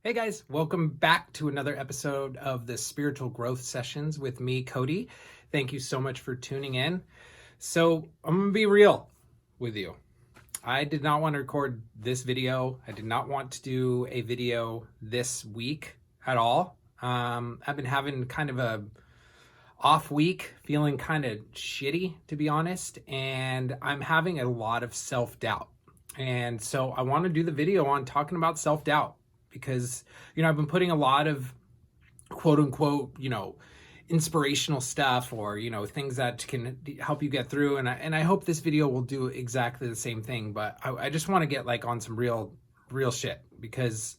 Hey guys, welcome back to another episode of the Spiritual Growth Sessions with me, Cody. Thank you so much for tuning in. So, I'm going to be real with you. I did not want to record this video. I did not want to do a video this week at all. I've been having kind of a off week, feeling kind of shitty, to be honest, and I'm having a lot of self-doubt. And so I want to do the video on talking about self-doubt because, I've been putting a lot of quote unquote, inspirational stuff or, things that can help you get through. And I hope this video will do exactly the same thing. But I just want to get on some real shit because,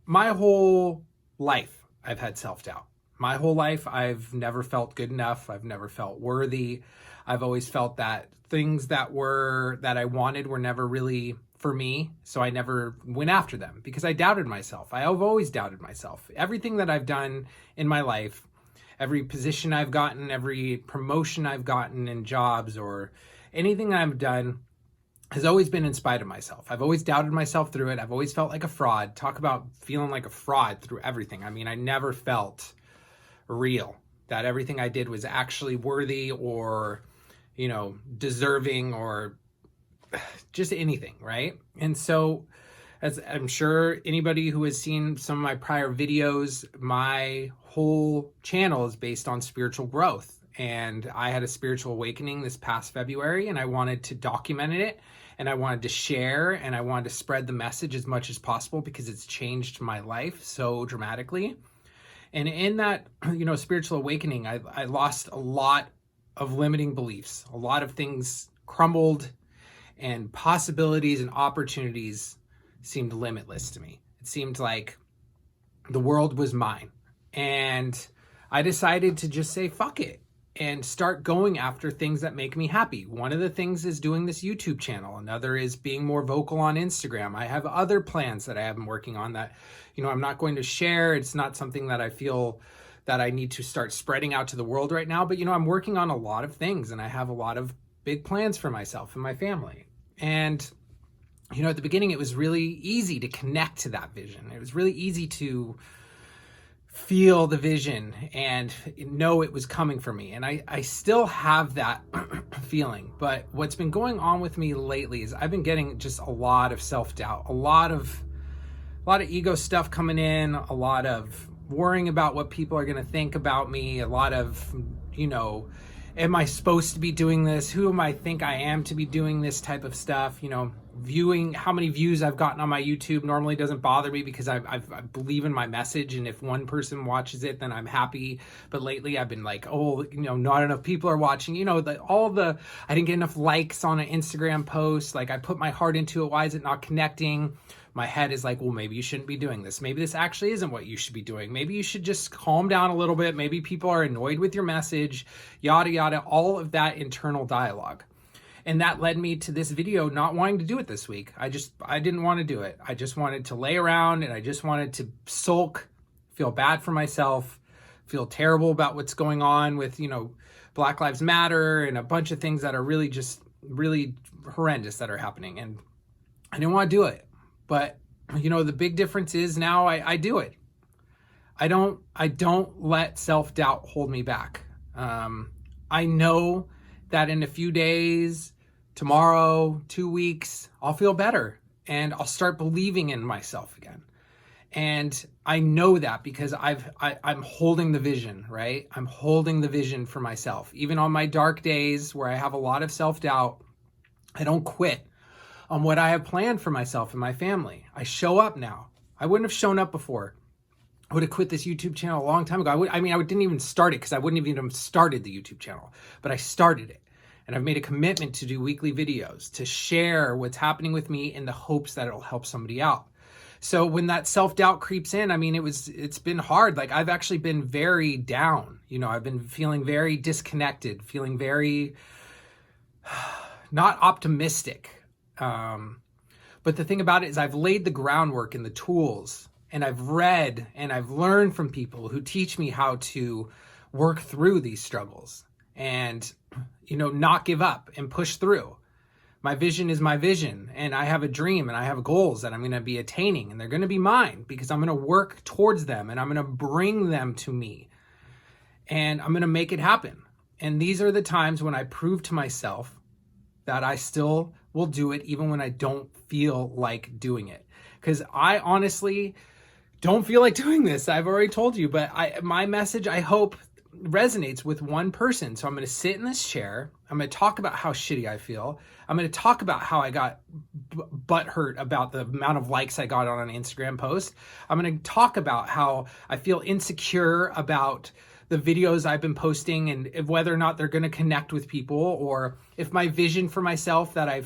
my whole life I've had self-doubt. My whole life I've never felt good enough. I've never felt worthy. I've always felt that things that I wanted were never really for me, so I never went after them because I doubted myself. I have always doubted myself. Everything that I've done in my life, every position I've gotten, every promotion I've gotten in jobs or anything I've done has always been in spite of myself. I've always doubted myself through it. I've always felt like a fraud. Talk about feeling like a fraud through everything. I mean, I never felt real, that everything I did was actually worthy or, deserving or just anything, right? And so, as I'm sure anybody who has seen some of my prior videos, my whole channel is based on spiritual growth. And I had a spiritual awakening this past February, and I wanted to document it, and I wanted to share, and I wanted to spread the message as much as possible because it's changed my life so dramatically. And in that, spiritual awakening, I lost a lot of limiting beliefs. A lot of things crumbled, and possibilities and opportunities seemed limitless to me. It seemed like the world was mine. And I decided to just say, fuck it, and start going after things that make me happy. One of the things is doing this YouTube channel. Another is being more vocal on Instagram. I have other plans that I have been working on that, I'm not going to share. It's not something that I feel that I need to start spreading out to the world right now. But, I'm working on a lot of things, and I have a lot of big plans for myself and my family. And, at the beginning, it was really easy to connect to that vision. It was really easy to feel the vision and know it was coming for me. And I still have that feeling. But what's been going on with me lately is I've been getting just a lot of self-doubt, a lot of ego stuff coming in, a lot of worrying about what people are going to think about me, a lot of, am I supposed to be doing this? Who am I think I am to be doing this type of stuff? Viewing how many views I've gotten on my YouTube normally doesn't bother me because I believe in my message. And if one person watches it, then I'm happy. But lately I've been like, not enough people are watching, I didn't get enough likes on an Instagram post. Like I put my heart into it. Why is it not connecting? My head is like, well, maybe you shouldn't be doing this. Maybe this actually isn't what you should be doing. Maybe you should just calm down a little bit. Maybe people are annoyed with your message, yada, yada, all of that internal dialogue. And that led me to this video not wanting to do it this week. I didn't want to do it. I just wanted to lay around and I just wanted to sulk, feel bad for myself, feel terrible about what's going on with, Black Lives Matter and a bunch of things that are really horrendous that are happening. And I didn't want to do it. But, the big difference is now I do it. I don't let self-doubt hold me back. I know that in a few days, tomorrow, 2 weeks, I'll feel better and I'll start believing in myself again. And I know that because I'm holding the vision, right? I'm holding the vision for myself. Even on my dark days where I have a lot of self-doubt, I don't quit on what I have planned for myself and my family. I show up now. I wouldn't have shown up before. I would have quit this YouTube channel a long time ago. I didn't even start it because I wouldn't even have started the YouTube channel, but I started it. And I've made a commitment to do weekly videos, to share what's happening with me in the hopes that it'll help somebody out. So when that self-doubt creeps in, it's been hard. Like I've actually been very down. I've been feeling very disconnected, feeling very not optimistic. But the thing about it is I've laid the groundwork and the tools, and I've read and I've learned from people who teach me how to work through these struggles and, not give up and push through. My vision is my vision, and I have a dream and I have goals that I'm going to be attaining, and they're going to be mine because I'm going to work towards them and I'm going to bring them to me and I'm going to make it happen. And these are the times when I prove to myself that I still will do it even when I don't feel like doing it. Because I honestly don't feel like doing this. I've already told you, but my message, I hope, resonates with one person. So I'm going to sit in this chair. I'm going to talk about how shitty I feel. I'm going to talk about how I got butthurt about the amount of likes I got on an Instagram post. I'm going to talk about how I feel insecure about the videos I've been posting and whether or not they're going to connect with people, or if my vision for myself that I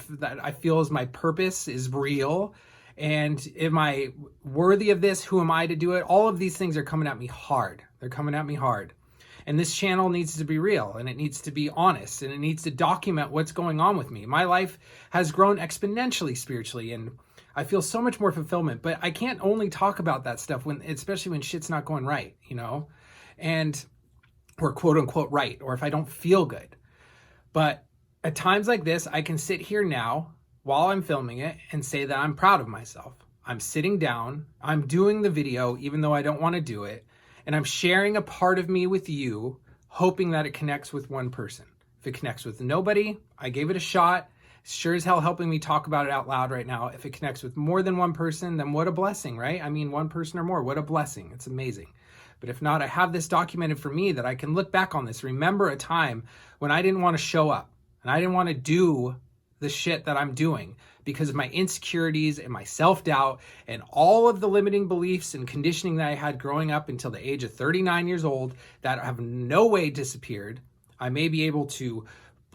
feel is my purpose is real. And am I worthy of this? Who am I to do it? All of these things are coming at me hard. They're coming at me hard. And this channel needs to be real, and it needs to be honest, and it needs to document what's going on with me. My life has grown exponentially spiritually, and I feel so much more fulfillment, but I can't only talk about that stuff especially when shit's not going right, and or quote unquote right, or if I don't feel good. But at times like this, I can sit here now while I'm filming it and say that I'm proud of myself. I'm sitting down, I'm doing the video, even though I don't want to do it. And I'm sharing a part of me with you, hoping that it connects with one person. If it connects with nobody, I gave it a shot. It's sure as hell helping me talk about it out loud right now. If it connects with more than one person, then what a blessing, right? I mean, one person or more, what a blessing. It's amazing. But if not, I have this documented for me that I can look back on this, remember a time when I didn't want to show up and I didn't want to do the shit that I'm doing because of my insecurities and my self-doubt and all of the limiting beliefs and conditioning that I had growing up until the age of 39 years old that have no way disappeared. I may be able to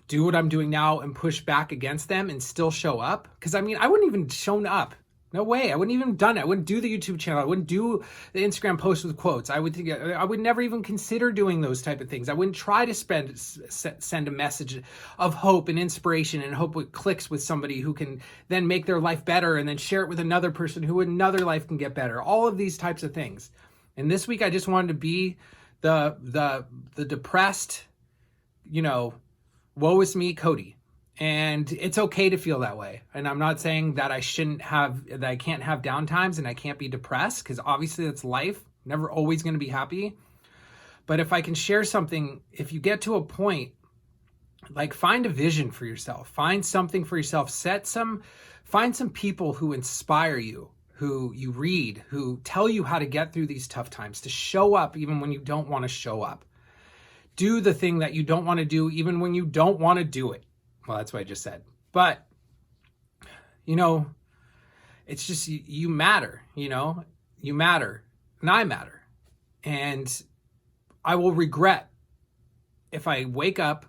do what I'm doing now and push back against them and still show up. Because I mean, I wouldn't even shown up. No way. I wouldn't even done it. I wouldn't do the YouTube channel. I wouldn't do the Instagram post with quotes. I would never even consider doing those type of things. I wouldn't try to send a message of hope and inspiration and hope it clicks with somebody who can then make their life better and then share it with another person who another life can get better. All of these types of things. And this week I just wanted to be the depressed, woe is me, Cody. And it's okay to feel that way. And I'm not saying that I can't have downtimes and I can't be depressed, because obviously that's life. Never always going to be happy. But if I can share something, if you get to a point, like find a vision for yourself, find something for yourself, find some people who inspire you, who you read, who tell you how to get through these tough times, to show up even when you don't want to show up. Do the thing that you don't want to do even when you don't want to do it. Well, that's what I just said. But, it's just, you matter, you matter, and I matter. And I will regret if I wake up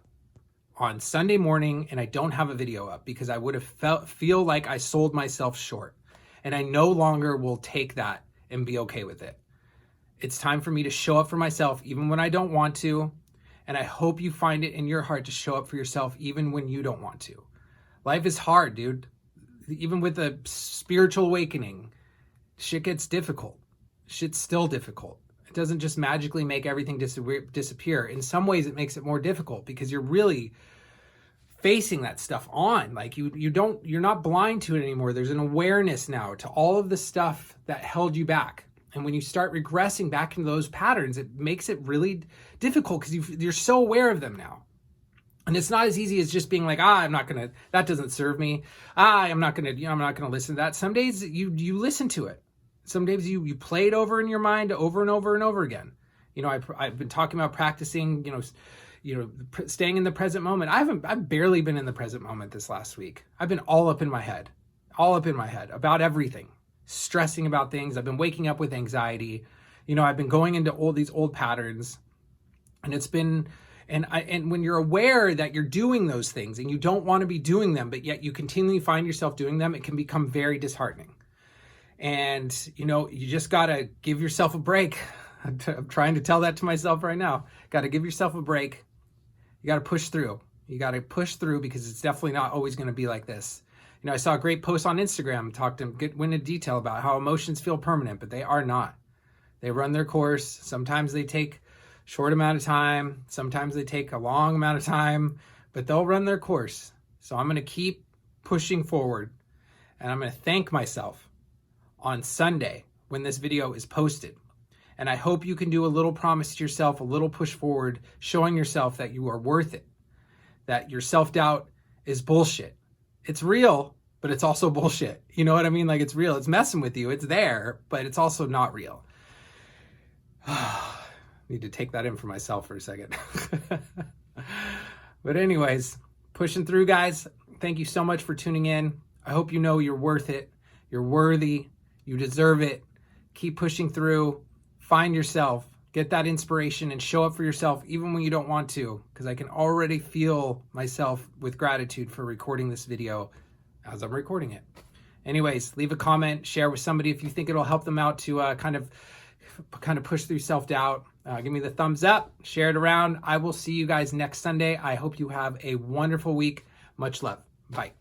on Sunday morning and I don't have a video up, because I would have feel like I sold myself short. And I no longer will take that and be okay with it. It's time for me to show up for myself even when I don't want to. And I hope you find it in your heart to show up for yourself even when you don't want to. Life is hard, dude. Even with a spiritual awakening, shit gets difficult. Shit's still difficult. It doesn't just magically make everything disappear. In some ways, it makes it more difficult because you're really facing that stuff on. Like you're not blind to it anymore. There's an awareness now to all of the stuff that held you back. And when you start regressing back into those patterns, it makes it really difficult because you're so aware of them now. And it's not as easy as just being like, that doesn't serve me. I'm not going to listen to that. Some days you listen to it. Some days you play it over in your mind over and over and over again. I've been talking about practicing, staying in the present moment. I've barely been in the present moment this last week. I've been all up in my head about everything. Stressing about things. I've been waking up with anxiety. I've been going into all these old patterns, and it's been, and when you're aware that you're doing those things and you don't want to be doing them, but yet you continually find yourself doing them, it can become very disheartening. And, you just got to give yourself a break. I'm trying to tell that to myself right now. Got to give yourself a break. You got to push through. You got to push through because it's definitely not always going to be like this. I saw a great post on Instagram, went into detail about how emotions feel permanent, but they are not. They run their course. Sometimes they take a short amount of time. Sometimes they take a long amount of time, but they'll run their course. So I'm going to keep pushing forward. And I'm going to thank myself on Sunday when this video is posted. And I hope you can do a little promise to yourself, a little push forward, showing yourself that you are worth it, that your self-doubt is bullshit. It's real, but it's also bullshit. You know what I mean? Like, it's real. It's messing with you. It's there, but it's also not real. Need to take that in for myself for a second. But anyways, pushing through, guys. Thank you so much for tuning in. I hope you know you're worth it. You're worthy. You deserve it. Keep pushing through. Find yourself. Get that inspiration and show up for yourself even when you don't want to, because I can already feel myself with gratitude for recording this video as I'm recording it. Anyways, leave a comment, share with somebody if you think it'll help them out to kind of push through self-doubt. Give me the thumbs up, share it around. I will see you guys next Sunday. I hope you have a wonderful week. Much love. Bye.